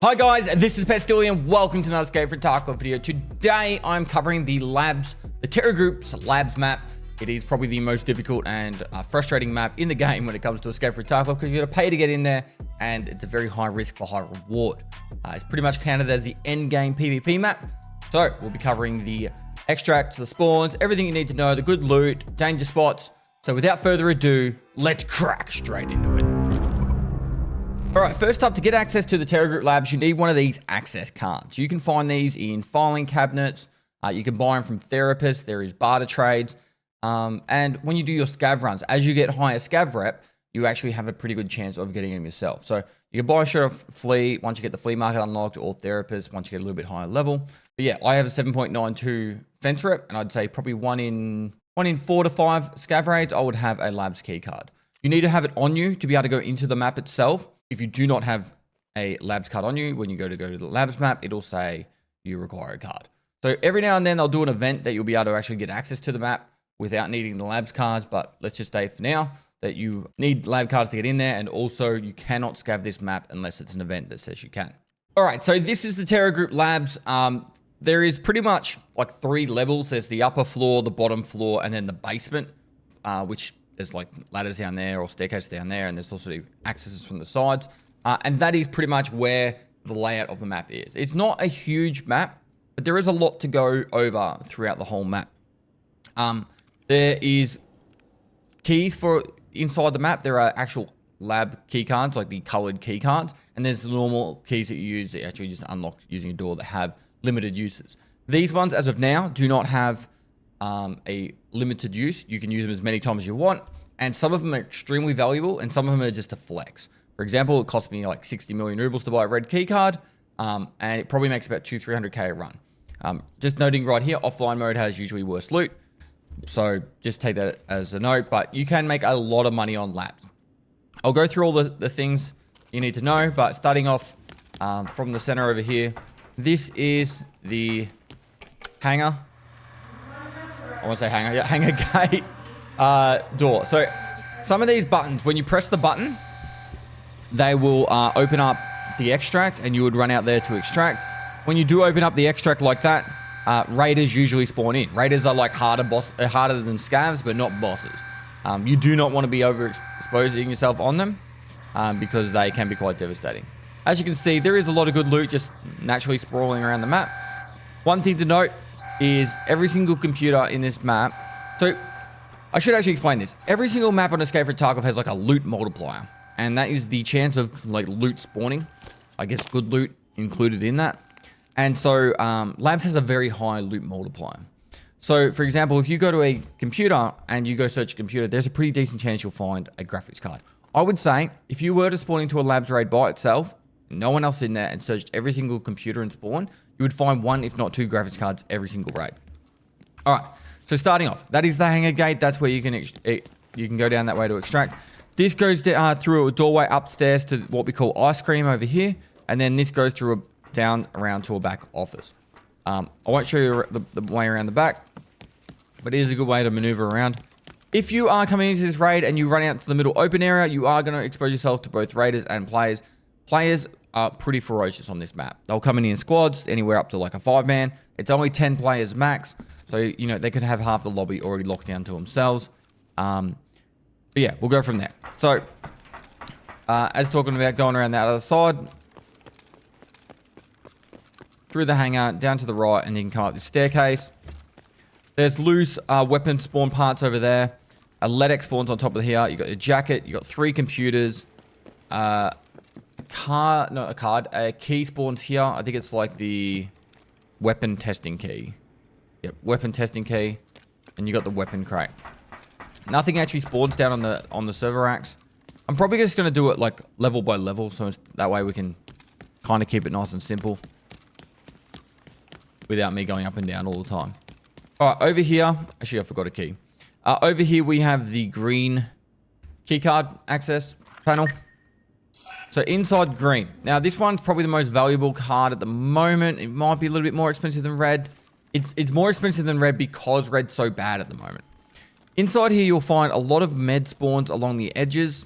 Hi guys, this is Pestillion and welcome to another Escape from Tarkov video. Today I'm covering the Terror Group's labs map. It is probably the most difficult and frustrating map in the game when it comes to Escape from Tarkov because you got to pay to get in there and it's a very high risk for high reward. It's pretty much counted as the end game PvP map. So we'll be covering the extracts, the spawns, everything you need to know, the good loot, danger spots. So without further ado, let's crack straight into it. All right, first up, to get access to the Terror Group labs, you need one of these access cards. You can find these in filing cabinets. You can buy them from therapists. There is barter trades. And when you do your scav runs, as you get higher scav rep, you actually have a pretty good chance of getting them yourself. So you can buy a shirt of flea once you get the flea market unlocked, or therapists once you get a little bit higher level. But yeah, I have a 7.92 fence rep, and I'd say probably one in 4 to 5 scav raids, I would have a labs key card. You need to have it on you to be able to go into the map itself. If you do not have a labs card on you, when you go to the labs map, it'll say you require a card. So every now and then they'll do an event that you'll be able to actually get access to the map without needing the labs cards. But let's just say for now that you need lab cards to get in there. And also you cannot scav this map unless it's an event that says you can. All right, so this is the Terror Group labs. There is pretty much like 3 levels. There's the upper floor, the bottom floor, and then the basement, which there's like ladders down there or staircases down there, and there's also accesses from the sides. And that is pretty much where the layout of the map is. It's not a huge map, but there is a lot to go over throughout the whole map. There is keys for inside the map. There are actual lab key cards, like the colored key cards, and there's normal keys that you use that actually just unlock using a door that have limited uses. These ones, as of now, do not have a limited use. You can use them as many times as you want, and some of them are extremely valuable and some of them are just a flex. For example, it cost me like 60 million rubles to buy a red key card, and it probably makes about 200-300k a run. Just noting right here, offline mode has usually worse loot, so just take that as a note, but you can make a lot of money on labs. I'll go through all the things you need to know, but starting off from the center over here, this is the hangar. I want to say hangar, yeah, hangar gate door. So some of these buttons, when you press the button, they will open up the extract and you would run out there to extract. When you do open up the extract like that, raiders usually spawn in. Raiders are like harder than scavs, but not bosses. You do not want to be overexposing yourself on them because they can be quite devastating. As you can see, there is a lot of good loot just naturally sprawling around the map. One thing to note is every single computer in this map. So I should actually explain this. Every single map on Escape from Tarkov has like a loot multiplier, and that is the chance of like loot spawning. I guess good loot included in that. And so labs has a very high loot multiplier. So for example, if you go to a computer and you go search a computer, there's a pretty decent chance you'll find a graphics card. I would say if you were to spawn into a labs raid by itself, no one else in there, and searched every single computer and spawn, you would find 1, if not 2 graphics cards every single raid. All right, so starting off, that is the hangar gate. That's where you can go down that way to extract. This goes through a doorway upstairs to what we call ice cream over here, and then this goes through down around to a back office. I won't show you the way around the back, but it is a good way to maneuver around. If you are coming into this raid and you run out to the middle open area, you are going to expose yourself to both raiders and players. Players are pretty ferocious on this map. They'll come in squads, anywhere up to like a 5-man. It's only 10 players max, so you know they could have half the lobby already locked down to themselves. But yeah, we'll go from there. So, as talking about going around that other side, through the hangar, down to the right, and you can come up this staircase. There's loose weapon spawn parts over there. A LEDX spawns on top of here. You got your jacket. You got 3 computers. A key spawns here. I think it's like the weapon testing key. Yep, weapon testing key. And you got the weapon crate. Nothing actually spawns down on the server racks. I'm probably just going to do it like level by level, so that way we can kind of keep it nice and simple without me going up and down all the time. All right, over here, actually I forgot a key. Over here we have the green keycard access panel. So inside green. Now this one's probably the most valuable card at the moment. It might be a little bit more expensive than red. It's more expensive than red because red's so bad at the moment. Inside here you'll find a lot of med spawns along the edges,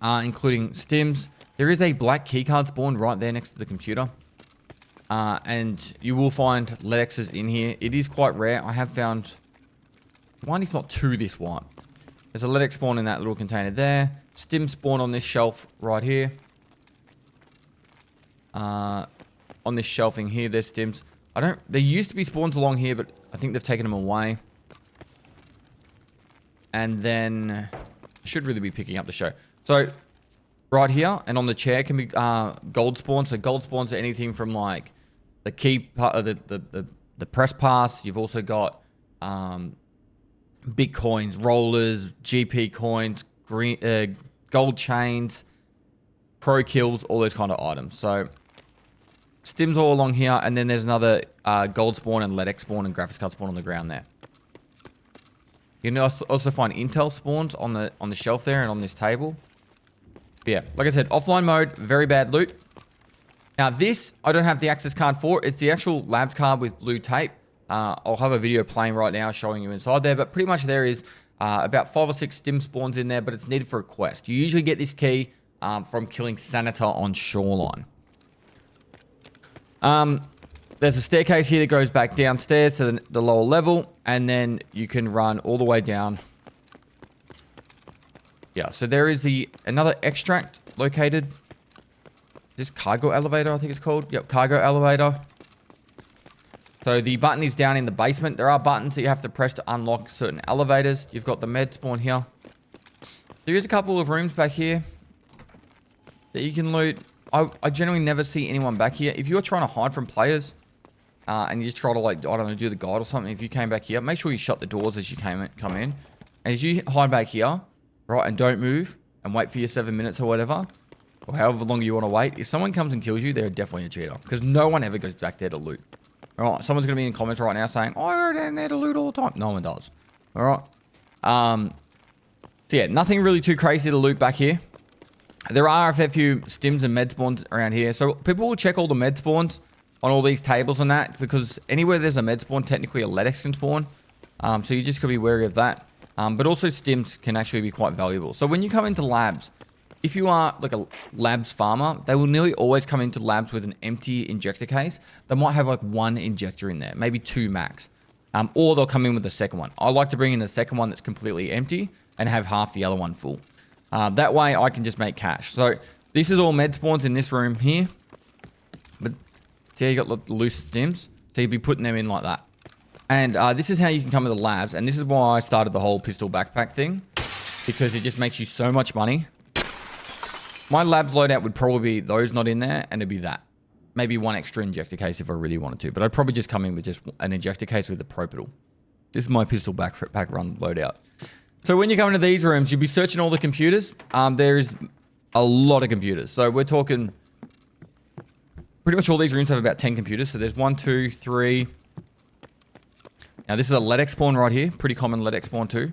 including stims. There is a black keycard spawn right there next to the computer. And you will find LEDXs in here. It is quite rare. I have found one, if not two, this white. There's a LEDX spawn in that little container there. Stim spawn on this shelf right here. On this shelving here, there's stims. There used to be spawns along here, but I think they've taken them away. And then, should really be picking up the show. So, right here and on the chair can be gold spawns. So gold spawns are anything from like the key part of the press pass. You've also got Bitcoins, rollers, GP coins, gold chains, pro kills, all those kind of items. So stims all along here, and then there's another gold spawn and LEDX spawn and graphics card spawn on the ground there. You can also find intel spawns on the shelf there and on this table. But yeah, like I said, offline mode, very bad loot. Now this, I don't have the access card for. It's the actual labs card with blue tape. I'll have a video playing right now showing you inside there, but pretty much there is about 5 or 6 stim spawns in there, but it's needed for a quest. You usually get this key from killing Senator on Shoreline. There's a staircase here that goes back downstairs to the lower level, and then you can run all the way down. Yeah, so there is another extract located. This cargo elevator, I think it's called. Yep, cargo elevator. So the button is down in the basement. There are buttons that you have to press to unlock certain elevators. You've got the med spawn here. There is a couple of rooms back here that you can loot. I generally never see anyone back here. If you're trying to hide from players and you just try to, like, I don't know, do the guide or something, if you came back here, make sure you shut the doors as you come in. And as you hide back here, right, and don't move and wait for your 7 minutes or whatever, or however long you want to wait, if someone comes and kills you, they're definitely a cheater. Because no one ever goes back there to loot. Alright, someone's going to be in comments right now saying, oh, I go down there to loot all the time. No one does. Alright. So yeah, nothing really too crazy to loot back here. There are a fair few stims and med spawns around here. So people will check all the med spawns on all these tables and that, because anywhere there's a med spawn, technically a LEDX can spawn. So you just got to be wary of that. But also stims can actually be quite valuable. So when you come into labs, if you are like a labs farmer, they will nearly always come into labs with an empty injector case. They might have like 1 injector in there, maybe 2 max. Or they'll come in with a second one. I like to bring in a second one that's completely empty and have half the other one full. That way I can just make cash. So this is all med spawns in this room here. But see how you got the loose stims? So you'd be putting them in like that. And this is how you can come to the labs. And this is why I started the whole pistol backpack thing. Because it just makes you so much money. My labs loadout would probably be those not in there, and it'd be that. Maybe 1 extra injector case if I really wanted to. But I'd probably just come in with just an injector case with a Propital. This is my pistol backpack run loadout. So when you come into these rooms, you'll be searching all the computers. There's a lot of computers. So we're talking... Pretty much all these rooms have about 10 computers. So there's 1, 2, 3... Now this is a LEDX spawn right here. Pretty common LEDX spawn too.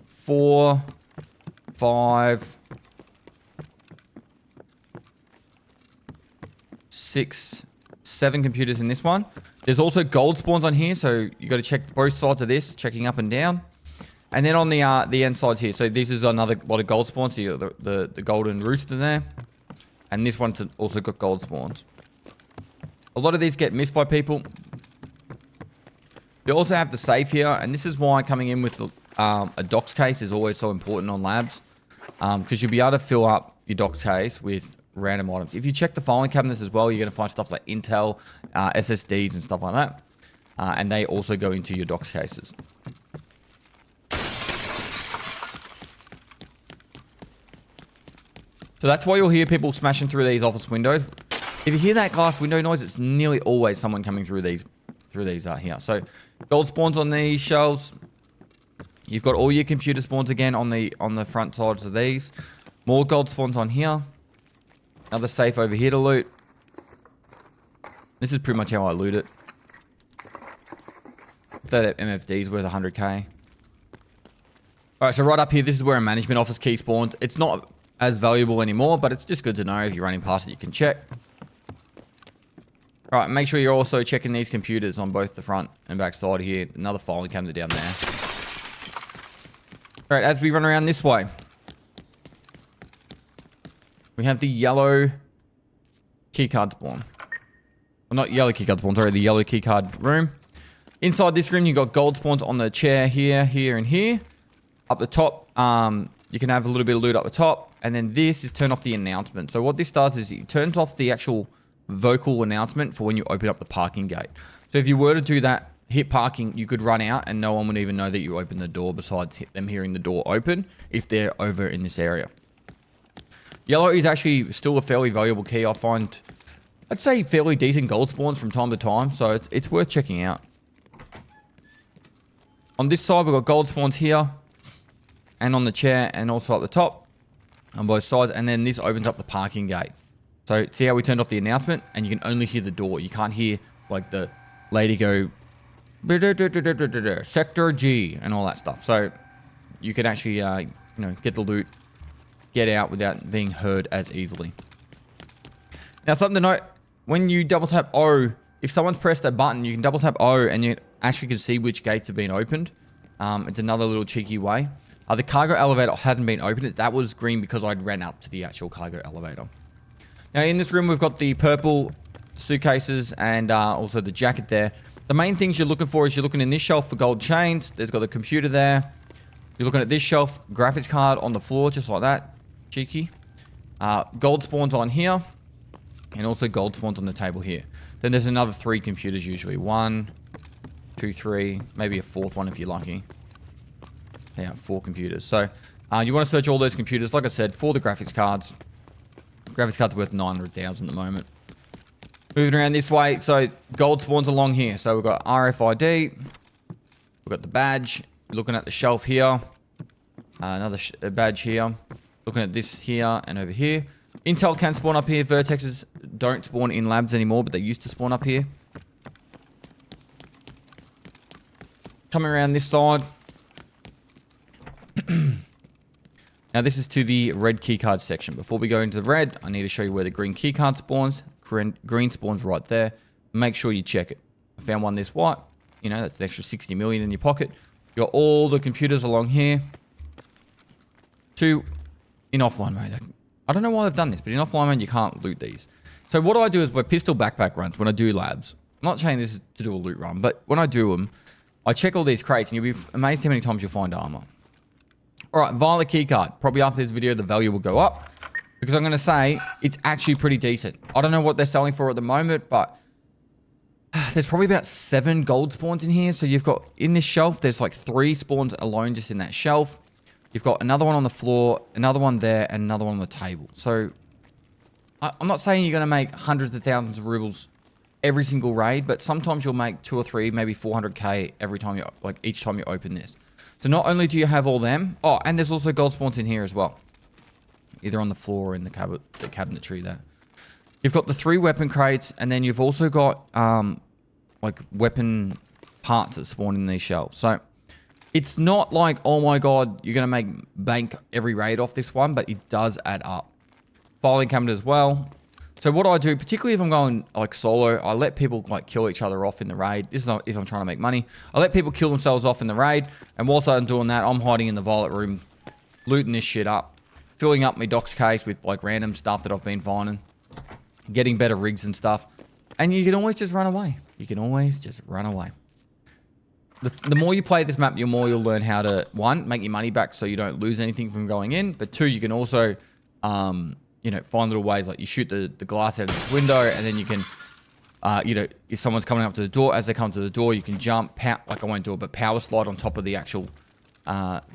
4... 5, 6, 7 computers in this one. There's also gold spawns on here, so you got to check both sides of this, checking up and down. And then on the end sides here, so this is another lot of gold spawns. So you got the golden rooster there, and this one's also got gold spawns. A lot of these get missed by people. You also have the safe here, and this is why coming in with a docs case is always so important on labs. Because you'll be able to fill up your docs case with random items. If you check the filing cabinets as well, you're going to find stuff like Intel, SSDs and stuff like that. And they also go into your docs cases. So that's why you'll hear people smashing through these office windows. If you hear that glass window noise, it's nearly always someone coming through these here. So gold spawns on these shelves. You've got all your computer spawns again on the front sides of these. More gold spawns on here. Another safe over here to loot. This is pretty much how I loot it. That MFD is worth 100k. Alright, so right up here, this is where a management office key spawns. It's not as valuable anymore, but it's just good to know. If you're running past it, you can check. Alright, make sure you're also checking these computers on both the front and back side here. Another filing cabinet down there. Alright, as we run around this way. We have the yellow keycard spawn. Well, not yellow keycard spawn, sorry, the yellow keycard room. Inside this room, you've got gold spawns on the chair here, here, and here. Up the top, you can have a little bit of loot up the top. And then this is turn off the announcement. So what this does is it turns off the actual vocal announcement for when you open up the parking gate. So if you were to do that, hit parking, you could run out and no one would even know that you opened the door besides them hearing the door open if they're over in this area. Yellow is actually still a fairly valuable key. I find, I'd say, fairly decent gold spawns from time to time. So it's worth checking out. On this side, we've got gold spawns here and on the chair and also at the top on both sides. And then this opens up the parking gate. So see how we turned off the announcement and you can only hear the door. You can't hear like the lady go sector G and all that stuff. So you can actually, get the loot, get out without being heard as easily. Now something to note, when you double tap O, if someone's pressed a button, you can double tap O and you actually can see which gates have been opened. It's another little cheeky way. The cargo elevator hadn't been opened. That was green because I'd ran up to the actual cargo elevator. Now in this room, we've got the purple suitcases and also the jacket there. The main things you're looking for is you're looking in this shelf for gold chains. There's got the computer there. You're looking at this shelf, graphics card on the floor, just like that. Cheeky. Gold spawns on here. And also gold spawns on the table here. Then there's another 3 computers usually. 1, 2, 3, maybe a 4th one if you're lucky. Yeah, 4 computers. So you want to search all those computers, like I said, for the graphics cards. Graphics cards are worth 900,000 at the moment. Moving around this way, so gold spawns along here. So we've got RFID. We've got the badge. Looking at the shelf here. Another badge here. Looking at this here and over here. Intel can spawn up here. Vertexes don't spawn in labs anymore, but they used to spawn up here. Coming around this side. Now this is to the red keycard section. Before we go into the red, I need to show you where the green keycard spawns. Green spawns right there. Make sure you check it. I found one this white. You know, that's an extra 60 million in your pocket. You got all the computers along here. 2 in offline mode. I don't know why they've done this, but in offline mode, you can't loot these. So what I do is my pistol backpack runs when I do labs. I'm not saying this is to do a loot run, but when I do them, I check all these crates and you'll be amazed how many times you'll find armor. All right, violet keycard. Probably after this video, the value will go up because I'm going to say it's actually pretty decent. I don't know what they're selling for at the moment, but there's probably about 7 gold spawns in here. So you've got in this shelf, there's like 3 spawns alone just in that shelf. You've got another one on the floor, another one there, and another one on the table. So I'm not saying you're going to make hundreds of thousands of rubles every single raid, but sometimes you'll make 2 or 3, maybe 400k every time each time you open this. So not only do you have all them, oh, and there's also gold spawns in here as well. Either on the floor or in the cabinetry there. You've got the 3 weapon crates, and then you've also got like weapon parts that spawn in these shelves. So it's not like, oh my god, you're going to make bank every raid off this one, but it does add up. Filing cabinet as well. So what I do, particularly if I'm going like solo, I let people like kill each other off in the raid. This is not if I'm trying to make money. I let people kill themselves off in the raid. And whilst I'm doing that, I'm hiding in the violet room, looting this shit up, filling up my docs case with like random stuff that I've been finding, getting better rigs and stuff. And you can always just run away. You can always just run away. The more you play this map, the more you'll learn how to, 1, make your money back so you don't lose anything from going in. But 2, you can also, find little ways like you shoot the glass out of this window and then you can, if someone's coming up to the door, as they come to the door, you can jump, like I won't do it, but power slide on top of the actual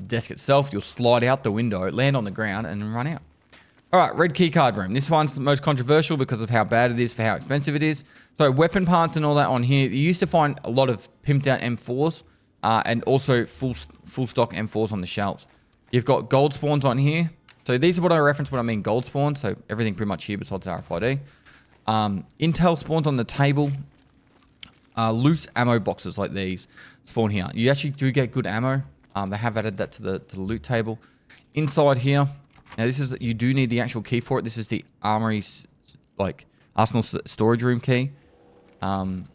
desk itself. You'll slide out the window, land on the ground and then run out. All right, red keycard room. This one's the most controversial because of how bad it is for how expensive it is. So weapon parts and all that on here. You used to find a lot of pimped out M4s and also full stock M4s on the shelves. You've got gold spawns on here. So these are what I reference when I mean gold spawns. So everything pretty much here besides RFID. Intel spawns on the table. Loose ammo boxes like these spawn here. You actually do get good ammo. They have added that to the loot table. Inside here. Now this is, you do need the actual key for it. This is the armory, like arsenal storage room key. Now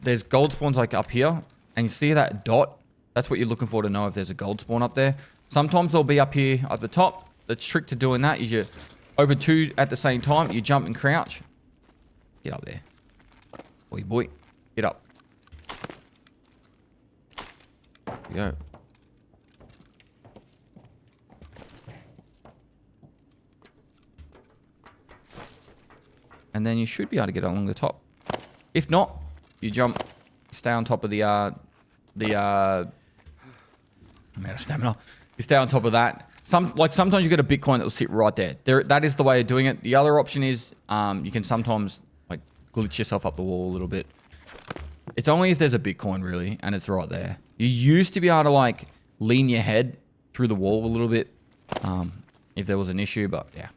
there's gold spawns like up here, and you see that dot. That's what you're looking for to know if there's a gold spawn up there. Sometimes they'll be up here at the top. the trick to doing that is you open 2 at the same time. You jump and crouch. Get up there. Boy. Get up. There we go. And then you should be able to get along the top. If not, you jump, stay on top of I'm out of stamina. You stay on top of that. Sometimes you get a Bitcoin that will sit right there. That is the way of doing it. The other option is you can sometimes like glitch yourself up the wall a little bit. It's only if there's a Bitcoin really, and it's right there. You used to be able to like lean your head through the wall a little bit if there was an issue, but yeah.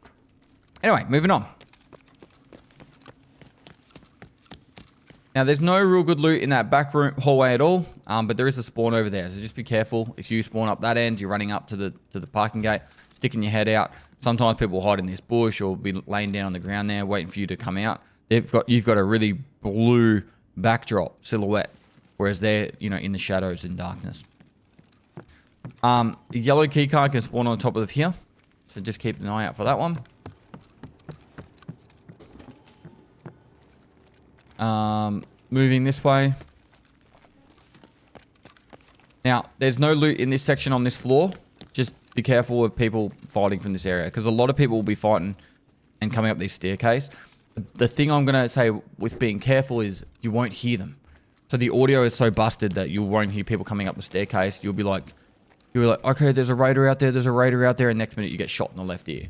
Anyway, moving on. Now, there's no real good loot in that back room hallway at all, but there is a spawn over there, so just be careful. If you spawn up that end, you're running up to the parking gate, sticking your head out. Sometimes people hide in this bush or be laying down on the ground there, waiting for you to come out. You've got a really blue backdrop silhouette, whereas they're in the shadows and darkness. The yellow keycard can spawn on top of here, so just keep an eye out for that one. Moving this way. Now, there's no loot in this section on this floor. Just be careful of people fighting from this area, because a lot of people will be fighting and coming up this staircase. The thing I'm going to say with being careful is you won't hear them. So the audio is so busted that you won't hear people coming up the staircase. You'll be like, okay, there's a raider out there, and next minute you get shot in the left ear.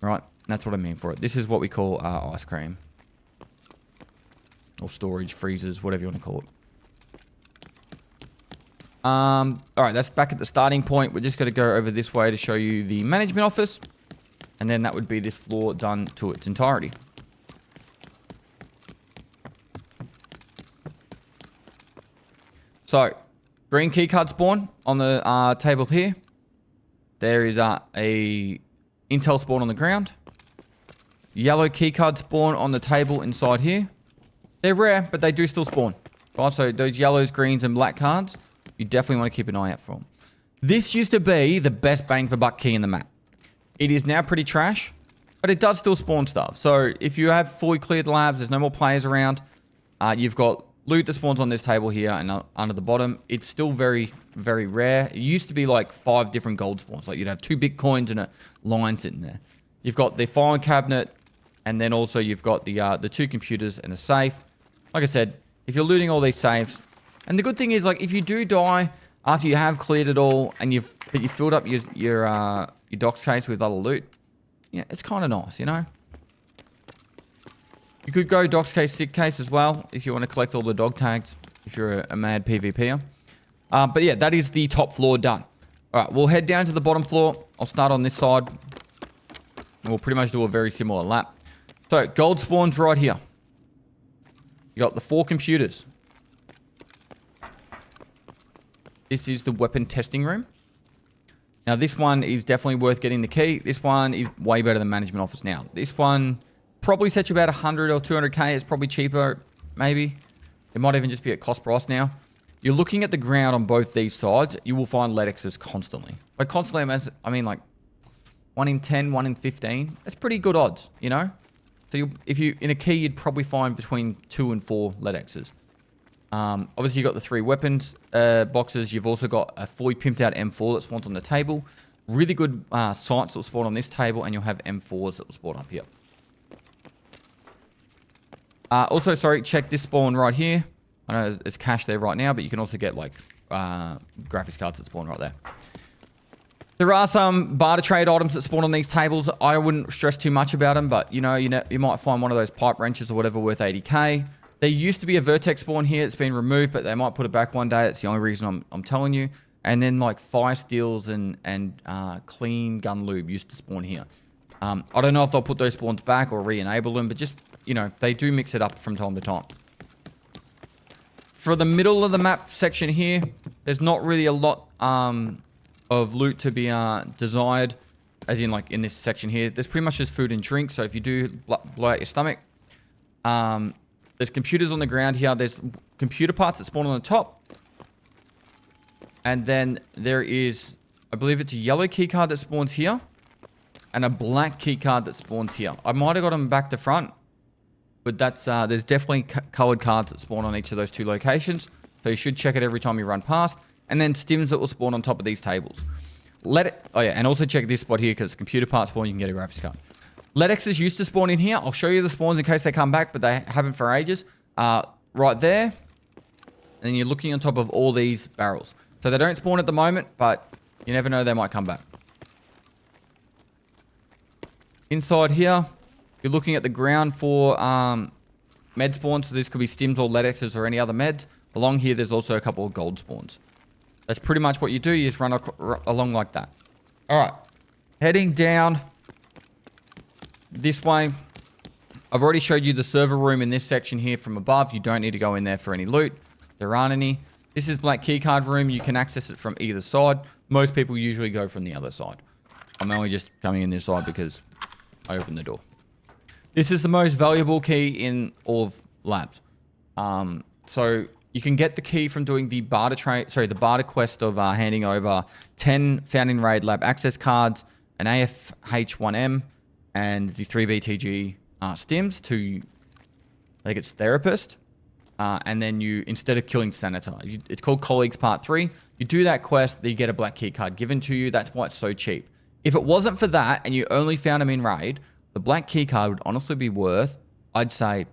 Right? And that's what I mean for it. This is what we call ice cream. Or storage, freezers, whatever you want to call it. Alright, that's back at the starting point. We're just going to go over this way to show you the management office. And then that would be this floor done to its entirety. So, green keycard spawn on the table here. There is a Intel spawn on the ground. Yellow keycard spawn on the table inside here. They're rare, but they do still spawn. Right, so those yellows, greens, and black cards, you definitely want to keep an eye out for them. This used to be the best bang for buck key in the map. It is now pretty trash, but it does still spawn stuff. So if you have fully cleared labs, there's no more players around, you've got loot that spawns on this table here and under the bottom. It's still very, very rare. It used to be like 5 different gold spawns. Like you'd have 2 Bitcoins and a line sitting there. You've got the filing cabinet, and then also you've got the 2 computers and a safe. Like I said, if you're looting all these safes, and the good thing is, like, if you do die after you have cleared it all and you filled up your docs case with other loot, yeah, it's kind of nice, you know. You could go docs case, sick case as well if you want to collect all the dog tags if you're a mad PvPer. But yeah, that is the top floor done. All right, we'll head down to the bottom floor. I'll start on this side. And we'll pretty much do a very similar lap. So gold spawns right here. You got the 4 computers. This is the weapon testing room. Now, this one is definitely worth getting the key. This one is way better than management office now. This one probably sets you about 100 or 200k. It's probably cheaper, maybe. It might even just be at cost price now. You're looking at the ground on both these sides. You will find LEDXs constantly. By constantly, I mean like 1 in 10, 1 in 15. That's pretty good odds, you know? So if you in a key, you'd probably find between 2 and 4 LEDXs. Obviously, you've got the 3 weapons boxes. You've also got a fully pimped out M4 that spawns on the table. Really good sights that will spawn on this table, and you'll have M4s that will spawn up here. Also, sorry, check this spawn right here. I know it's cached there right now, but you can also get like graphics cards that spawn right there. There are some barter trade items that spawn on these tables. I wouldn't stress too much about them, but you might find one of those pipe wrenches or whatever worth 80k. There used to be a vertex spawn here. It's been removed, but they might put it back one day. That's the only reason I'm telling you. And then like fire steels and clean gun lube used to spawn here. I don't know if they'll put those spawns back or re-enable them, but just, they do mix it up from time to time. For the middle of the map section here, there's not really a lot of loot to be desired, as in like in this section here. There's pretty much just food and drink, so if you do blow out your stomach. There's computers on the ground here. There's computer parts that spawn on the top. And then there is, I believe it's a yellow keycard that spawns here. and a black key card that spawns here. I might have got them back to front, but that's there's definitely colored cards that spawn on each of those two locations. So you should check it every time you run past. And then stims that will spawn on top of these tables. Oh yeah, and also check this spot here because computer parts spawn, you can get a graphics card. LEDXs used to spawn in here. I'll show you the spawns in case they come back, but they haven't for ages. Right there. And then you're looking on top of all these barrels. So they don't spawn at the moment, but you never know, they might come back. Inside here, you're looking at the ground for med spawns. So this could be stims or LEDXs or any other meds. Along here, there's also a couple of gold spawns. That's pretty much what you do. You just run along like that. All right. Heading down this way. I've already showed you the server room in this section here from above. You don't need to go in there for any loot. There aren't any. This is black keycard room. You can access it from either side. Most people usually go from the other side. I'm only just coming in this side because I opened the door. This is the most valuable key in all of labs. So you can get the key from doing the the barter quest of handing over 10 found in raid lab access cards, an AFH1M, and the 3BTG stims to, I think it's therapist. And then you, instead of killing sanitize, it's called colleagues part 3. You do that quest, then you get a black key card given to you. That's why it's so cheap. If it wasn't for that and you only found them in raid, the black key card would honestly be worth, I'd say,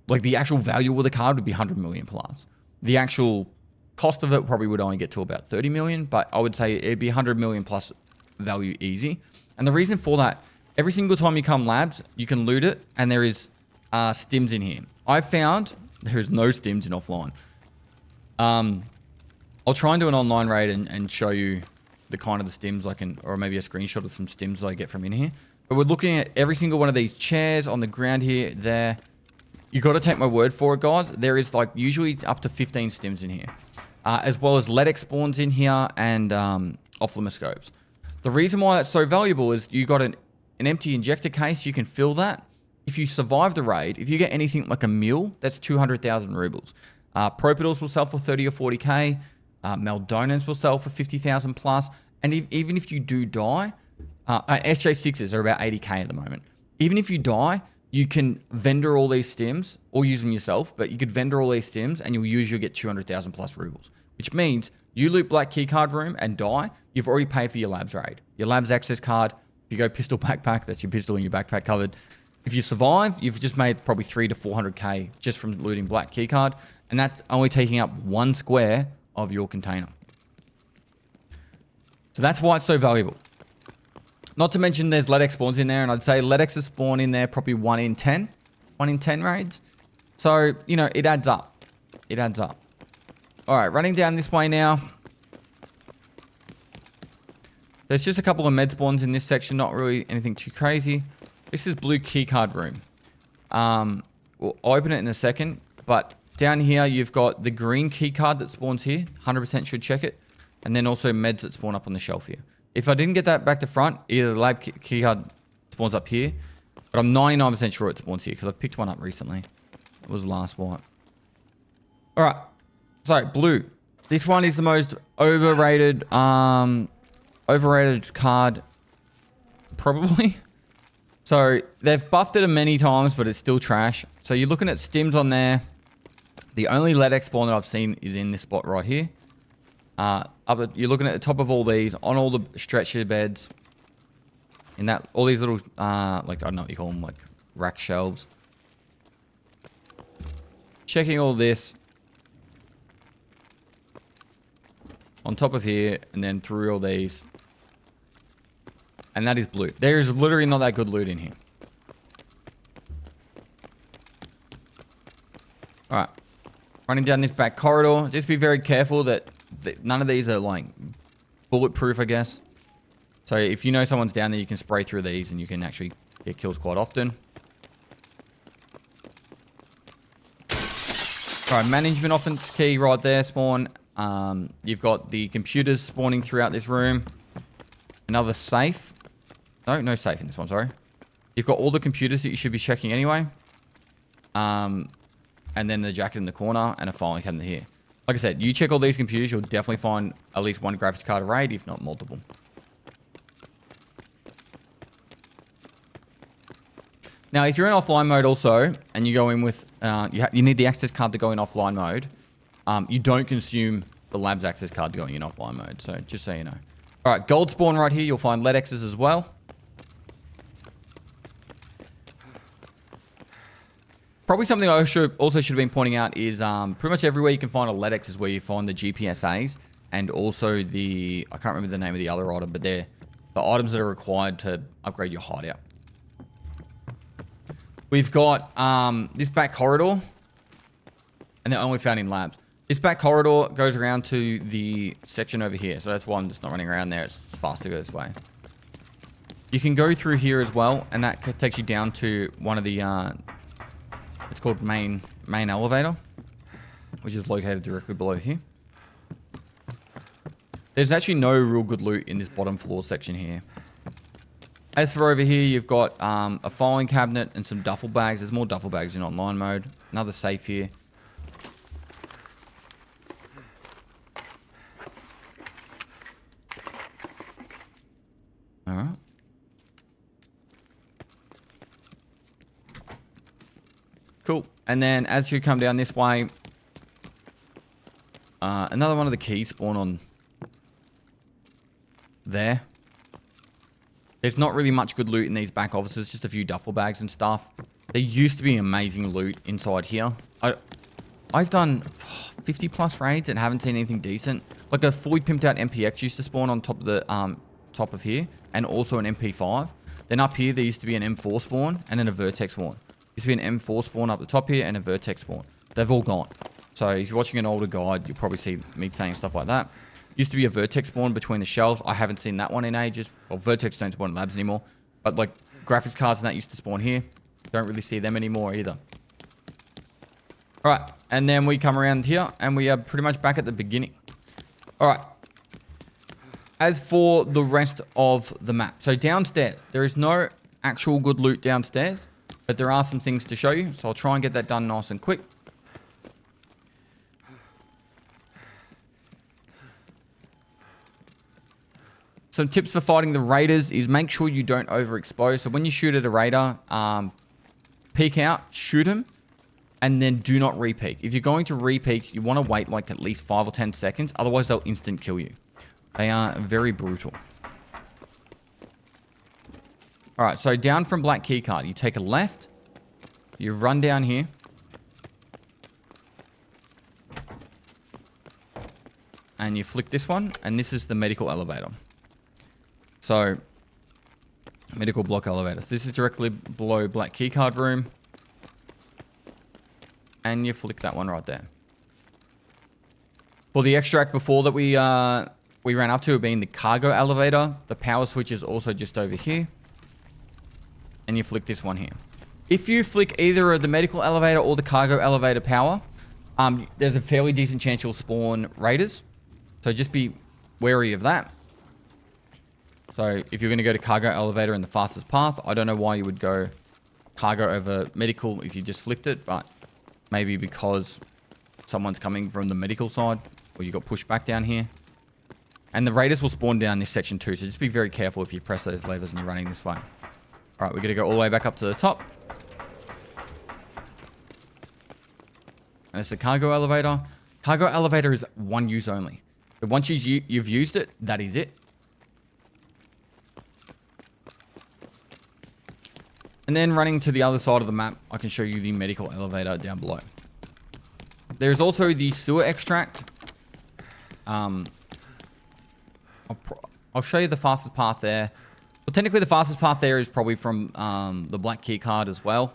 like the actual value of the card would be 100 million plus. The actual cost of it probably would only get to about 30 million, but I would say it'd be 100 million plus value easy. And the reason for that, every single time you come labs, you can loot it, and there is stims in here. I've found there's no stims in offline. I'll try and do an online raid and show you the kind of the stims I can, or maybe a screenshot of some stims I get from in here. But we're looking at every single one of these chairs on the ground here, there. You got to take my word for it, guys. There is like usually up to 15 stims in here, as well as LEDX spawns in here and ophthalmoscopes. The reason why that's so valuable is you got an empty injector case. You can fill that. If you survive the raid, if you get anything like a mil, that's 200,000 rubles. Propitals will sell for 30 or 40k. Meldonans will sell for 50,000 plus. And even if you do die, SJ6s are about 80k at the moment. Even if you die, you can vendor all these stims or use them yourself, but you could vendor all these stims and you'll get 200,000 plus rubles, which means you loot black keycard room and die, you've already paid for your labs raid. Your labs access card, if you go pistol backpack, that's your pistol and your backpack covered. If you survive, you've just made probably 3 to 400k just from looting black keycard, and that's only taking up 1 square of your container. So that's why it's so valuable. Not to mention there's LEDX spawns in there, and I'd say LEDX is spawn in there probably 1 in 10. 1 in 10 raids. So, you know, it adds up. It adds up. Alright, running down this way now. There's just a couple of med spawns in this section, not really anything too crazy. This is blue keycard room. We'll open it in a second, but down here you've got the green keycard that spawns here. 100% should check it. And then also meds that spawn up on the shelf here. If I didn't get that back to front, either the lab keycard spawns up here, but I'm 99% sure it spawns here because I picked one up recently. It was the last wipe. Alright. Sorry, blue. This one is the most overrated card probably. So they've buffed it many times, but it's still trash. So you're looking at stims on there. The only LEDX spawn that I've seen is in this spot right here. You're looking at the top of all these, on all the stretcher beds. In that, all these little, like, I don't know what you call them, like rack shelves. Checking all this. On top of here, and then through all these. And that is blue. There is literally not that good loot in here. Alright. Running down this back corridor. Just be very careful that none of these are like bulletproof, I guess. So if you know someone's down there, you can spray through these and you can actually get kills quite often. Alright, management offense key right there, spawn. You've got the computers spawning throughout this room. Another safe. No safe in this one, sorry. You've got all the computers that you should be checking anyway. And then the jacket in the corner and a filing cabinet here. Like I said, you check all these computers, you'll definitely find at least 1 graphics card raid, if not multiple. Now, if you're in offline mode also, and you go in with, you need the access card to go in offline mode, you don't consume the labs access card to go in offline mode. So just so you know. All right, gold spawn right here. You'll find LEDXs as well. Probably something I also should have been pointing out is pretty much everywhere you can find a LEDX is where you find the GPSAs and also the, I can't remember the name of the other item, but they're the items that are required to upgrade your hideout. We've got this back corridor, and they're only found in labs. This back corridor goes around to the section over here, so that's why I'm just not running around there. It's faster to go this way. You can go through here as well, and that takes you down to one of the, it's called main elevator, which is located directly below here. There's actually no real good loot in this bottom floor section here. As for over here, you've got a filing cabinet and some duffel bags. There's more duffel bags in online mode. Another safe here. All right. Cool. And then as you come down this way, another one of the keys spawn on there. There's not really much good loot in these back offices, just a few duffel bags and stuff. There used to be amazing loot inside here. I've done 50 plus raids and haven't seen anything decent. Like a fully pimped out MPX used to spawn on top of the top of here, and also an MP5. Then up here there used to be an M4 spawn and then a Vertex spawn. Used to be an M4 spawn up the top here and a Vertex spawn. They've all gone. So if you're watching an older guide, you'll probably see me saying stuff like that. Used to be a Vertex spawn between the shelves. I haven't seen that one in ages. Well, Vertex don't spawn in labs anymore. But like graphics cards and that used to spawn here. Don't really see them anymore either. Alright, and then we come around here and we are pretty much back at the beginning. Alright. As for the rest of the map. So downstairs, there is no actual good loot downstairs. But there are some things to show you. So I'll try and get that done nice and quick. Some tips for fighting the raiders is make sure you don't overexpose. So when you shoot at a raider, peek out, shoot him, and then do not re-peek. If you're going to re-peek, you want to wait like at least 5 or 10 seconds. Otherwise, they'll instant kill you. They are very brutal. All right, so down from Black Keycard, you take a left. You run down here. And you flick this one, and this is the medical elevator. So, medical block elevator. So this is directly below Black Keycard room. And you flick that one right there. For the extract before that we ran up to being the cargo elevator, the power switch is also just over here. And you flick this one here. If you flick either of the medical elevator or the cargo elevator power, there's a fairly decent chance you'll spawn raiders. So just be wary of that. So if you're going to go to cargo elevator in the fastest path, I don't know why you would go cargo over medical if you just flicked it, but maybe because someone's coming from the medical side or you got pushed back down here. And the raiders will spawn down this section too, so just be very careful if you press those levers and you're running this way. All right, we're going to go all the way back up to the top. And it's the cargo elevator. Cargo elevator is one use only. But once you've used it, that is it. And then running to the other side of the map, I can show you the medical elevator down below. There's also the sewer extract. I'll show you the fastest path there. Well, technically the fastest path there is probably from the Black Keycard as well.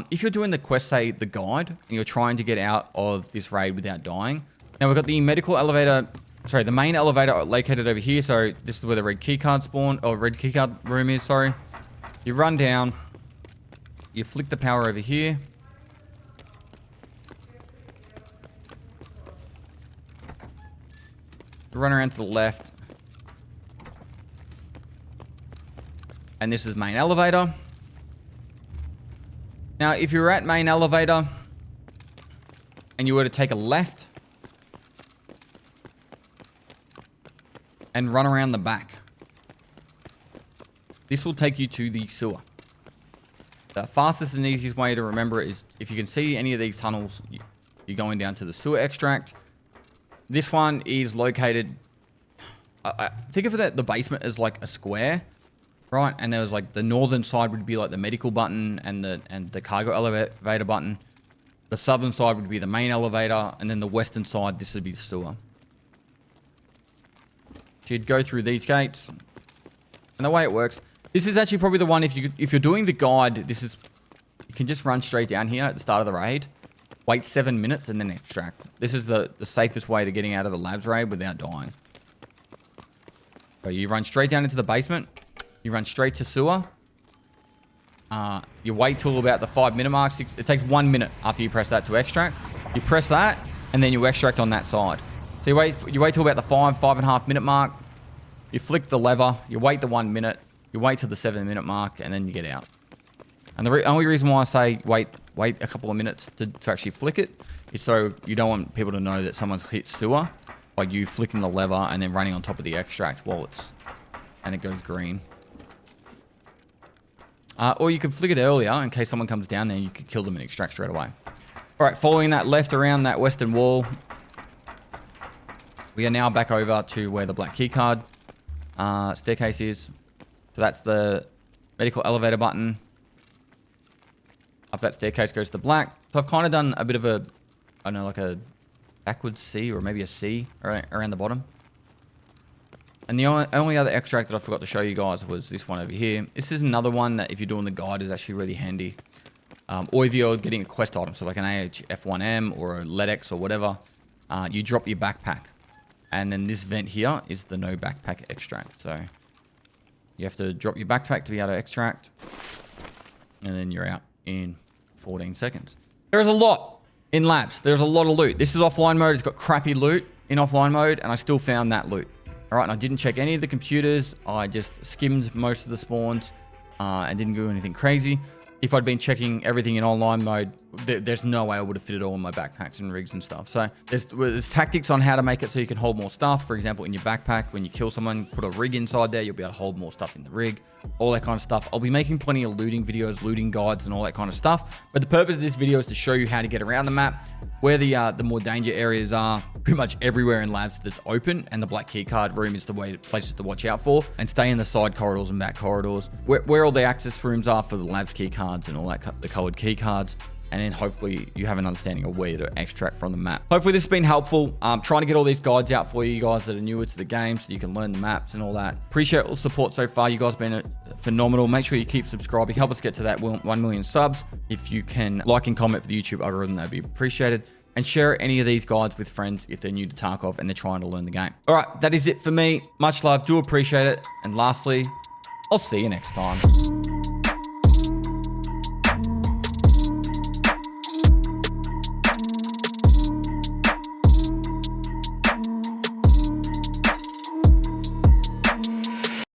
If you're doing the quest, say the guide, and you're trying to get out of this raid without dying. Now we've got the medical elevator, sorry, the main elevator located over here. So this is where the red keycard spawn, or red keycard room is, sorry. You run down, you flick the power over here. You run around to the left. And this is main elevator. Now, if you're at main elevator and you were to take a left and run around the back, this will take you to the sewer. The fastest and easiest way to remember it is if you can see any of these tunnels, you're going down to the sewer extract. This one is located... I think of the basement as like a square, right? And there was like the northern side would be like the medical button and the cargo elevator button. The southern side would be the main elevator, and then the western side, this would be the sewer. So you'd go through these gates, and the way it works, this is actually probably the one if you're doing the guide, this is you can just run straight down here at the start of the raid, wait 7 minutes, and then extract. This is the safest way to getting out of the labs raid without dying. So you run straight down into the basement, you run straight to sewer. You wait till about the 5-minute mark. It takes 1 minute after you press that to extract. You press that, and then you extract on that side. So you wait till about the 5.5 minute mark. You flick the lever. You wait the 1 minute. You wait till the 7-minute mark, and then you get out. And the only reason why I say wait a couple of minutes to actually flick it is so you don't want people to know that someone's hit sewer by you flicking the lever and then running on top of the extract while and it goes green. Or you can flick it earlier in case someone comes down there and you could kill them and extract straight away. All right, following that left around that western wall, we are now back over to where the black keycard staircase is. So that's the medical elevator button. Up that staircase goes to black. So I've kind of done a bit of a, I don't know, like a backwards C or maybe a C around the bottom. And the only other extract that I forgot to show you guys was this one over here. This is another one that if you're doing the guide is actually really handy. Or if you're getting a quest item, so like an AHF1M or a LEDX or whatever, you drop your backpack. And then this vent here is the no backpack extract. So you have to drop your backpack to be able to extract. And then you're out in 14 seconds. There's a lot in labs. There's a lot of loot. This is offline mode. It's got crappy loot in offline mode, and I still found that loot. All right, and I didn't check any of the computers. I just skimmed most of the spawns and didn't do anything crazy. If I'd been checking everything in online mode, there's no way I would have fitted all in my backpacks and rigs and stuff. So there's tactics on how to make it so you can hold more stuff. For example, in your backpack, when you kill someone, put a rig inside there, you'll be able to hold more stuff in the rig, all that kind of stuff. I'll be making plenty of looting videos, looting guides, and all that kind of stuff. But the purpose of this video is to show you how to get around the map, where the more danger areas are, pretty much everywhere in labs that's open, and the black keycard room is the places to watch out for, and stay in the side corridors and back corridors, where all the access rooms are for the labs keycards and all that, the colored keycards. And then hopefully you have an understanding of where to extract from the map. Hopefully this has been helpful. Trying to get all these guides out for you guys that are newer to the game so you can learn the maps and all that. Appreciate all the support so far. You guys have been phenomenal. Make sure you keep subscribing. Help us get to that 1 million subs. If you can like and comment for the YouTube algorithm, that'd be appreciated. And share any of these guides with friends if they're new to Tarkov and they're trying to learn the game. All right, that is it for me. Much love. Do appreciate it. And lastly, I'll see you next time.